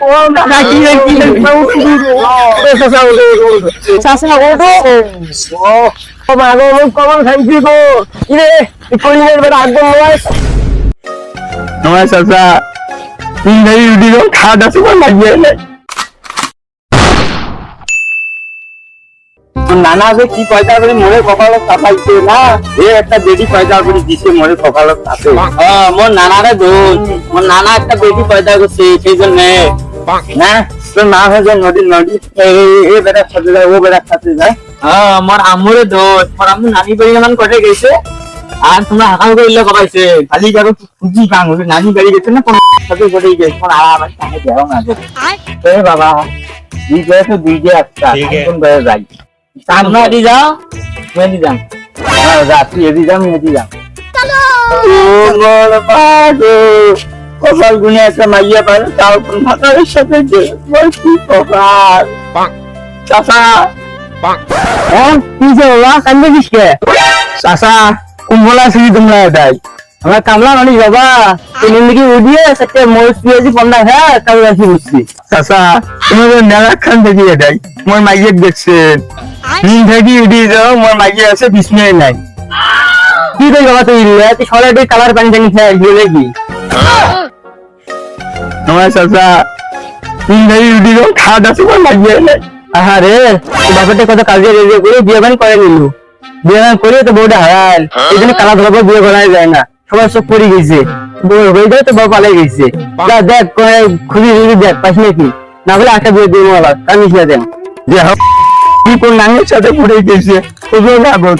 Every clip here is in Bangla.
ও দাদা কি চাচা ও মাগো কখন খাইছি গো ইরে কইলের বেড়া একদম নয় চাচা তিন ভাই রুটি খাওয়া সময় লাগিয়ে নানা যে কি পয়সা করে মনে কপালে চাপাইছে না এ একটা বেটি পয়সা করে দিছে মনে কপালে চাপে মোর নানারে দোষ মোর নানা একটা বেটি পয়সা করছে সেই জন্য না তো না হয়ে যায় নদী নদী এ বেটার সাথে যায় ও বেটার সাথে যায় মোর আম্মুরে দোষ মোর আম্মু নানি বাড়ি গেলাম কটে গেছে আর তোমরা হাকাল করিলে কবাইছে খালি যারো খুঁজি কাং হইছে নানি বাড়ি গেছে না কোন সাথে কটে গেছে কোন আবার কানে যাও না এ বাবা এই যে তো দুইটা একটা কোন বেড়ে যাই সামনে দি যাও মেদি যাম যা তুই এদি যাম মেদি যাম চলো ও মোর বাগো কপাল গুনে একটা মাইয়া পারে তাও কোন ভাতারের সাথে যে মোর কি কপাল চাচা হ্যাঁ কি যে বাবা কান্দে কিসকে চাচা কুম্ভলা সিঁড়ি তোমরা এটাই আমার কামলা মানি বাবা তুমি নাকি উঠিয়ে একটা মরিচ পেঁয়াজি পন্ডা হ্যাঁ কাল রাখি বুঝছি চাচা তোমাদের মেলা খান থেকে এটাই মোর মাইয়ের দেখছেন তিন থেকে উঠিয়ে যাও মোর মাইয়ে আছে বিস্ময় নাই কি কই বাবা তুই সরাই কালার পানি টানি খেয়ে গেলে কি তোমার চাচা তিন থেকে উঠিয়ে যাও খাওয়া দাওয়া সময় মাইয়ে নাই আরে বাবাটা কত কাজে রেজে করে বিয়ে বান করে নিল বিয়ে বান করে তো বউটা হারাল এই জন্য কালা ধরা বিয়ে করা যায় না সবাই সব পড়ে গেছে হয়ে যায় তো বউ পালাই গেছে যা দেখ খুবই দেখ পাস নাকি না বলে একটা বিয়ে দিয়ে বলা কামিস না দেন যে হোক কি কোন নাঙের সাথে পড়ে গেছে খুবই লাগত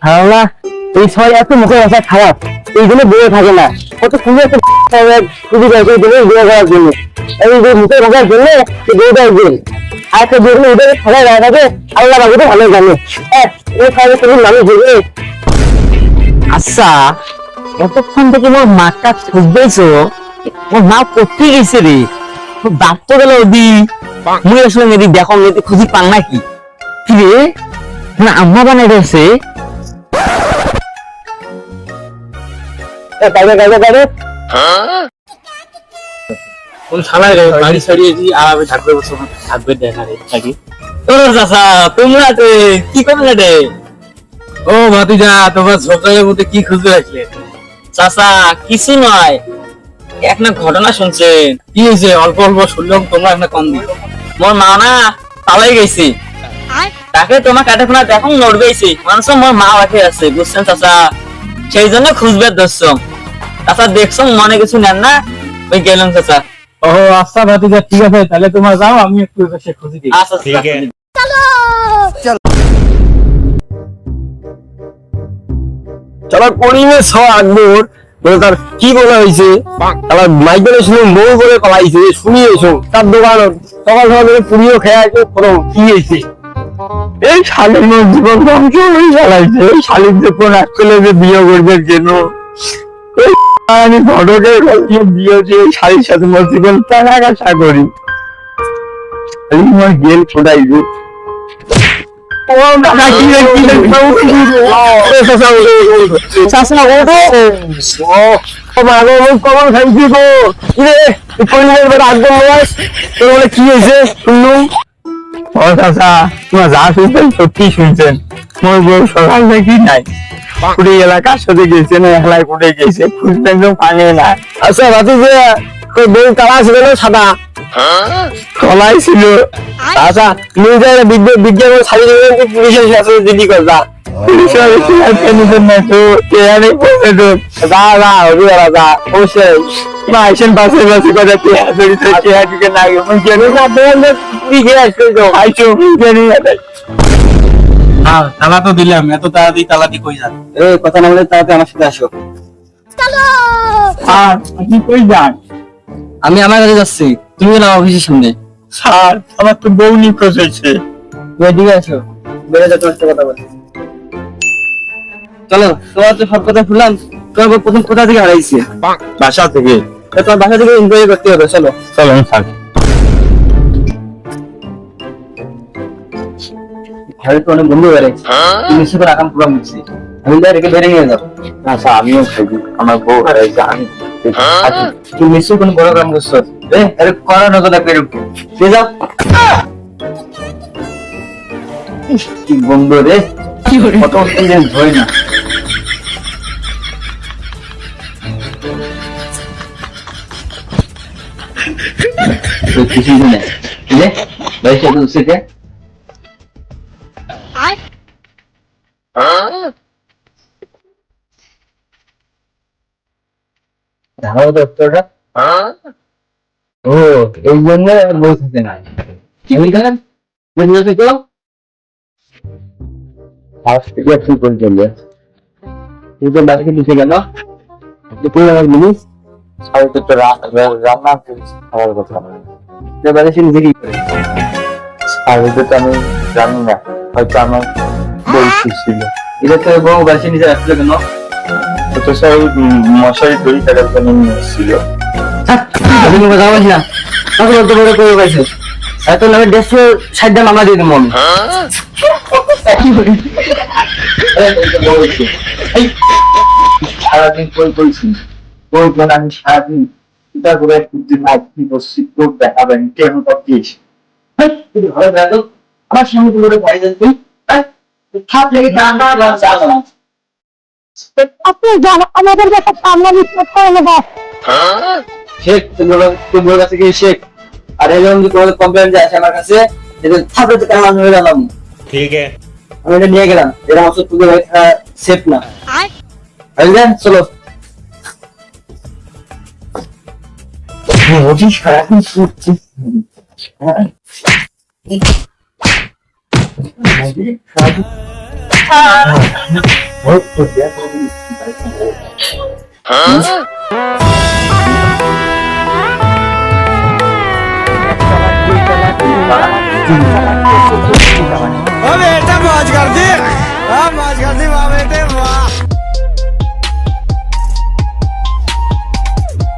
হ্যাঁ এই সবাই এত মুখে ভাষা খারাপ এই জন্য বিয়ে থাকে না কত খুবই একটা খুবই বিয়ে করার জন্য এই যে মুখে ভাষার জন্য বিয়েটা দিন আর একটা বিয়ে ওদের খেলায় রাখা থাকে আল্লাহ বাবু তো ভালো জানে এই খাওয়া তুমি নামে ঘুরবে আচ্ছা এতক্ষণ থেকে মোর মাঠটা খুঁজবেছো ওর মা কোথায় গেছে রে বাপ তো গেল ওদি মুই আসলে মেয়েদি দেখো মেয়েদি খুঁজি পান নাকি কি রে না আম্মা বানাই রয়েছে কোন শালায় রে বাড়ি ছাড়িয়েছি আর আমি থাকবে বসে থাকবে দেখা রে থাকি তোর চাচা তোমরা কি করলে রে ও ভাতিজা তোমার সকালের মধ্যে কি খুঁজে রাখলে চাচা কিছু নয় একটা ঘটনা শুনছেন কি হয়েছে অল্প অল্প শুনলাম তোমরা একটা কম দিল মোর মা না পালাই গেছে তাকে তোমার কাটেখোনা দেখো নড়বেছে মানুষ মোর মা রাখে আছে বুঝছেন চাচা সেই জন্য খুঁজবে ধরছো চাচা দেখছো মনে কিছু নেন না ওই গেলাম চাচা ও আচ্ছা ভাতিজা ঠিক আছে তাহলে তোমার যাও আমি একটু এসে খুঁজি দিই আচ্ছা ঠিক আছে চলো পরিমে ছ আকবর তার কি বলা হয়েছে তার মাইকেল শুনে বউ করে কলাইছে শুনিয়েছো তার দোকান সকাল সকাল পুরিও খেয়ে আছে কোনো কি হয়েছে এই শালের জীবন ধ্বংস হয়ে চালাইছে এই শালিক যে কোন একচলে যে বিয়ে করবে কেন আমি ঘটকের বিয়ে যে শালির সাথে জীবন টাকা কাছা করি গেল ফোটাইছে কি হয়েছে শুনলুম যা শুনছেন সত্যি শুনছেন মোর বউ সকাল থেকে নাই পুরী এলাকার সাথে গেছে না একলাই পুড়ে গেছে খুঁজবেন তো পানি না আচ্ছা ভাবছি যে বউ কালা ছিল সাদা কলাই ছিল আচ্ছা নিজের বিজ্ঞাপন ছাড়ি দেবেন পুলিশের সাথে দিদি কথা পুলিশের না তো এখানে পৌঁছে তো যা যা হবে ওরা যা পৌঁছে আইসেন পাশে পাশে কথা পেয়া ধরিতে চেয়া দিকে না গেছে কেন না তুই গিয়ে আসবে তো আইসো কেন হ্যাঁ তালা তো দিলাম এত তাড়াতাড়ি তালাটি কই যান এই কথা না বলে তাড়াতাড়ি আমার সাথে আসো চলো আর আপনি কই যান আমি আমার কাছে যাচ্ছি তুমি না অফিসের সামনে স্যার আমার তো বউ নিখোঁজ হয়েছে এদিকে আসো বেড়ে যা তোমার কথা বলি চলো তোমার তো সব কথা শুনলাম তোমার প্রথম কোথা থেকে হারাইছে বাসা থেকে তোমার বাসা থেকে এনজয় করতে হবে চলো চলো স্যার ঘরে তো অনেক বন্ধু বেড়েছে তুমি সেটা আকাম পুরো মুছছি আমি রেখে বেড়ে নিয়ে যাবো আচ্ছা আমিও খাইছি আমার বউ হারাইছে আমি আচ্ছা, তুই নিশ্চয়ই কোনো বড় কাম করছো আরে করানো তো লাগবে রুকে যাও কি বন্ধু রে কত দিন ধরে না কিছু না ভাই সাথে উঠছে ধারাও দপ্তরটা ও এই জন্য বলতেছে না কি বলছেন বুঝতে তো ফার্স্ট থেকে কি করে চলবে তুই তো বাড়িতে নিচে গেল পুরো মিনিস আর তো রান্না খাওয়ার কথা যে বাড়িতে নিজে কি করে আর তো আমি জানি না হয়তো আমার বলছি ছিল এটা তো বউ বাড়িতে নিজে আসলে কেন তো সব মশারি দড়ি টাকার জন্য ছিল আমি কথা বলছি না তখন তো বড় করে গেছে এত লাগে 160 মামলা দিয়ে দেবো আমি সারাদিন কই বলছি ওই আমি সারাদিন চিন্তা করে কি বসছি তোর দেখাবেন কেন পাচ্ছিস ঘরে দেখো আমার সঙ্গে তোর পয়সা তুই খাপ লেগে আপনি জানো আমাদের ব্যাপারটা আমরা বিশ্বাস করে নেবো শেখ তোমার কাছে কি শেখ আর এরকম যদি কোনো কমপ্লেন যায় আসে আমার কাছে এটা থাপড়ে তো কেমন হয়ে গেলাম ठीक है আমি এটা নিয়ে গেলাম এরা ওষুধ তুলে সেফ না বুঝলেন চলো ওটি সারাদিন করছি बेटा मौज कर दी मौज कर दी